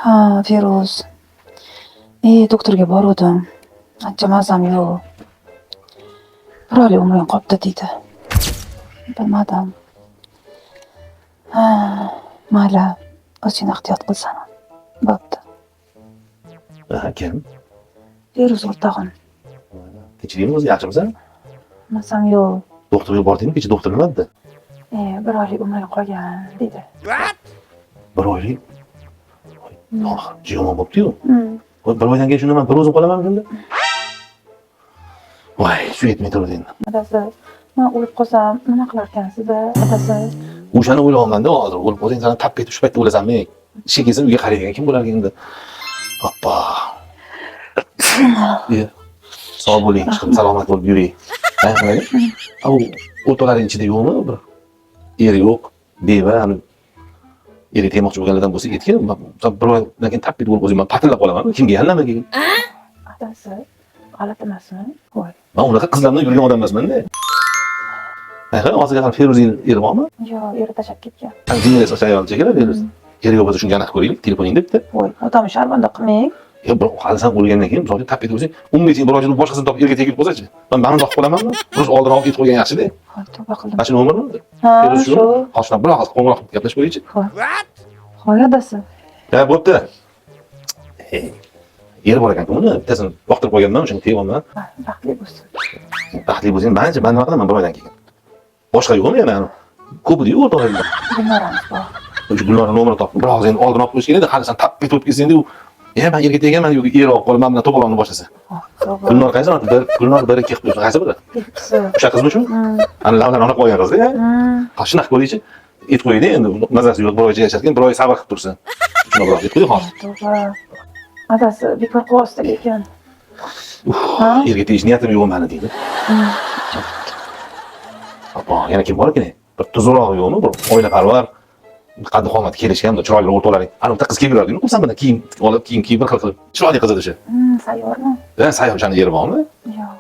Ha, Feruz. Doktorga boruvdim. Ancha mazam yo'q. Bir oylik umring qolibdi deydi. Bilmadim. Mayli, o'zing ehtiyot qilsan. Bo'pti. Kim? Feruz o'rtog'im. Tinchlikmi o'zi, yaxshimisan? Mazam yo'q. Doktorga bordingmi? Kecha doktor nima dedi? Bir oylik umring qolgan deydi. Bir oylik. Jiyomon bo'pti-yu. Bir oydan keyin shunda men bir o'zim qolamanmi shunda? Voy, shu yetmay turdi endi. Adasi, men o'lib qolsam nima qilarkansiz-da, adasi? O'shani o'ylayapman-da hozir. O'lib qolsang sana tap etib shu paytda o'lasanmi? Ishga kelsa uyga qaraydigan kim bo'lar endi? Hoppa. Sog' bo'ling, ishqim, salomat bo'lib yuring. Mayli. U o'rtalaring ichida yo'qmi bir? Eri yo'q, beva, eri tegmoqchi bo'lganlardan bo'lsa aytgan, bir oydan keyin tap etib o'lib o'zim patillab qolaman. Kimga yallama keyin? Adasi, g'alati emasmi? Voy. Men unaqa qizlar bilan yurgan odam emasman-da. Hozirga ham Feruzning eri bormi? Yo'q, eri tashlab ketgan. Jinniy ayol chekara Feruz. Eri yo'q bo'lsa shunga aniq ko'raylik, telefoningda bitta. Voy, odam sharmanda qilmang. Bir hali sen o'lgandan keyin misol tap etib o'zing, unga keyin bir oydan boshqasini topib erga tegib qo'ysachi. Men ma'lum topib qolamanmi? Biz oldinroq aytib qo'ygan yaxshi-da. Voy, tavba qildim. Mana shu nomermi? Ha, Feruz shu. Hoshdan bir og'iz qo'ng'iroq qilib gaplashib qo'yaychi. Voy, adasi. Ha, bo'pti. Eri bor ekan-ku uni, bittasini vaqtirib qo'yganman, o'shani tegyapman. Baxtli bo'lsin. Baxtli bo'lsang, menimcha men nima qilaman bir oydan keyin. Boshqa yo'qmi yana? Ko'p-ku o'rtog'ingda. Bilmadim bor. O'sha Gulnora nomerini topdim. Bir og'iz endi oldin olib qo'yish kerak edi. Hali sen tap etib o'tib kelsa endi u men yerga tegaman, yo'q, eri olib qolib, men bilan to'polonni boshlasa. Gulnora qaysi? Gulnora bir ikki qilib qaysi biri? Ikkisi. O'sha qizmi shu? Ana lavlarni olib qo'ygan qiz-da. Qashina qo'yingchi. Et qo'ydi endi, mazasi yo'q, bir oycha yashaskin, bir oy sabr qilib tursin. Shuni biroq et qo'y hozir. Tavba. Adasi, bekor qilib ekan. Yerga tegish niyatim yo'q meni deydi. Appa, yana kim bor ekan? Bir tuzroq yo'qmi? Bir oilaparvar, qaddi qomati kelishgan, chiroyli o'rtolaring. Ana bitta qiz kelib yuradi-ku, qo'ysan buni kiyim olib, kiyim bir xil qilib. Chiroyli qiz edi o'sha. Sayyormi? Sayyorchani yeri bormi? Yo'q.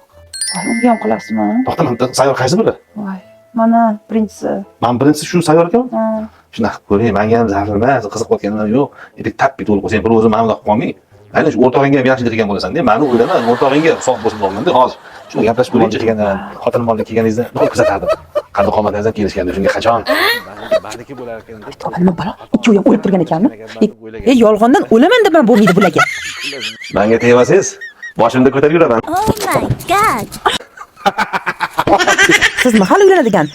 Voy, unga ham qilasizmi? To'xta, men sayyor qaysi biri? Voy, mana birinchisi. Men birinchisi shu sayyor ekanman. Shunaqa ko'ring, menga ham zarar emas, qiziq qotganim yo'q. Endi tap etib o'lib qolsang, bir o'zim ma'lum qilib qolmang. Aynan shu o'rtog'ingga ham yaxshi degan bo'lasan-da. Meni o'ylama, o'rtog'ingga sog' bo'lsin bo'lganda, hozir shuni gaplashib ko'ringchi kelgandan, xotinim olib kelganingizda nima kuzatardim. Qanday qomatingizdan kelishganda shunga qachon? Meniki bo'lar ekan deb. Nima balo? Ikkovi ham o'lib turgan ekanmi? Yolg'ondan o'laman deb men bo'lmaydi bularga. Menga tegasiz. Boshimda ko'tarib yuraman. Oh my god. Siz mahal uylanadigan